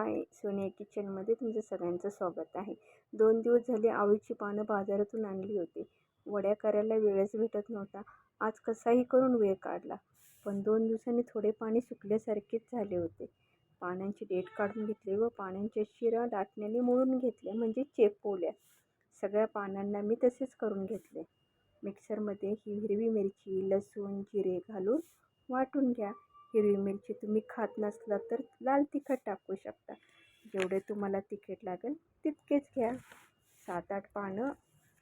हाय, सोनिया किचनमध्ये तुमचं सगळ्यांचं स्वागत आहे. 2 दिवस झाले आवळीची पानं बाजारातून आणली होती. वड्या करायला वेळच भेटत नव्हता. आज कसाही करून वेळ काढला. पण 2 दिवसांनी थोडे पाणी सुकल्यासारखेच झाले होते. पानांची देठ काढून घेतली व पानांच्या शिरा लाटण्याने मळून घेतल्या म्हणजे चेपवल्या. सगळ्या पानांना मी तसेच करून घेतले. मिक्सरमध्ये ही हिरवी मिरची, लसूण, जिरे घालून वाटून घ्या. हिरवी मिरची तुम्ही खात नसला तर लाल तिखट टाकू शकता. जेवढे तुम्हाला तिखट लागेल तितकेच घ्या. 7-8 पानं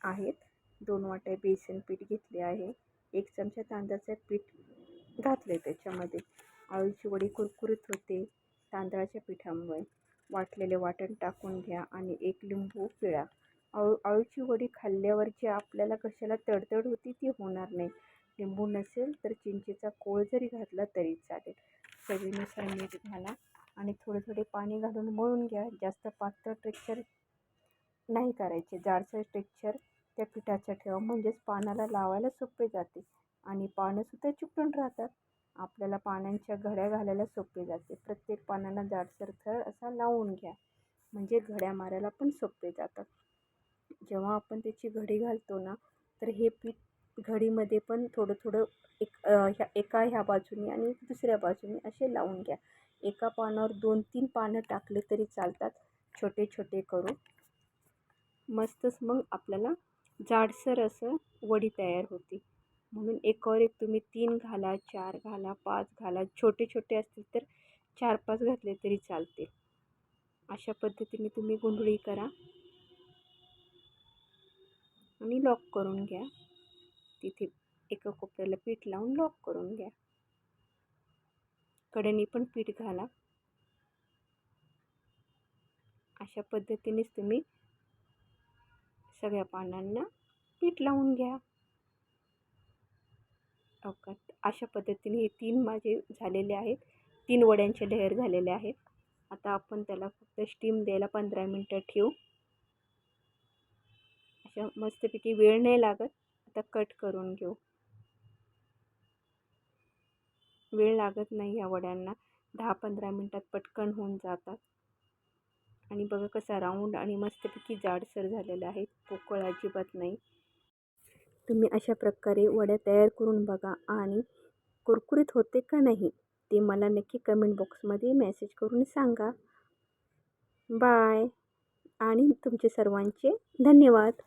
आहेत. 2 वाट्या बेसन पीठ घेतले आहे. 1 चमचा तांदळाचे पीठ घातले त्याच्यामध्ये. आळूची वडी कुरकुरीत होते तांदळाच्या पिठामुळे. वाटलेले वाटण टाकून घ्या आणि 1 लिंबू पिळा. आळूची वडी खाल्ल्यावर जे आपल्याला कशाला तडतड होती ती होणार नाही. लिंबू नसेल तर चिंचेचा कोळ जरी घातला तरी चालेल. चवीनुसार मीठ घाला आणि थोडे पाणी घालून मळून घ्या. जास्त पातळ टेक्स्चर नाही करायचे, जाडसर टेक्स्चर त्या पिठाचं ठेवा म्हणजेच पानाला लावायला सोपे जाते आणि पानंसुद्धा चिकटून राहतात. आपल्याला पानांच्या घड्या घालायला सोपे जाते. प्रत्येक पानांना जाडसर थर असा लावून घ्या म्हणजे घड्या मारायला पण सोपे जातात. जेव्हा आपण त्याची घडी घालतो ना तर हे पीठ घडीमध्ये पण थोडं ह्या बाजूने आणि दुसऱ्या बाजूने असे लावून घ्या. एका पानावर 2-3 पानं टाकले तरी चालतात, छोटे छोटे करून. मस्तच मग आपल्याला जाडसर असं वडी तयार होती. म्हणून एकावर एक तुम्ही 3 घाला, 4 घाला, 5 घाला. छोटे छोटे असतील तर 4-5 घातले तरी चालते. अशा पद्धतीने तुम्ही गुंडळी करा आणि लॉक करून घ्या. तिथे एका कोपऱ्याला पीठ लावून लॉक करून घ्या. कडेने पण पीठ घाला. अशा पद्धतीनेच तुम्ही सगळ्या पानांना पीठ लावून घ्या. अशा पद्धतीने हे 3 माझे झालेले आहेत. 3 वड्यांचे लेयर झालेले आहेत. आता आपण त्याला फक्त स्टीम द्यायला 15 मिनटं ठेवू. अशा मस्तपैकी वेळ नाही लागत. आता कट करून घेऊ. वेळ लागत नाही या वड्यांना. 10-15 मिनटात पटकन होऊन जातात. आणि बघा कसा राऊंड आणि मस्तपैकी जाडसर झालेला आहे, पोकळ अजिबात नाही. तुम्ही अशा प्रकारे वड्या तयार करून बघा आणि कुरकुरीत होते का नाही ते मला नक्की कमेंट बॉक्समध्ये मेसेज करून सांगा. बाय आणि तुमचे सर्वांचे धन्यवाद.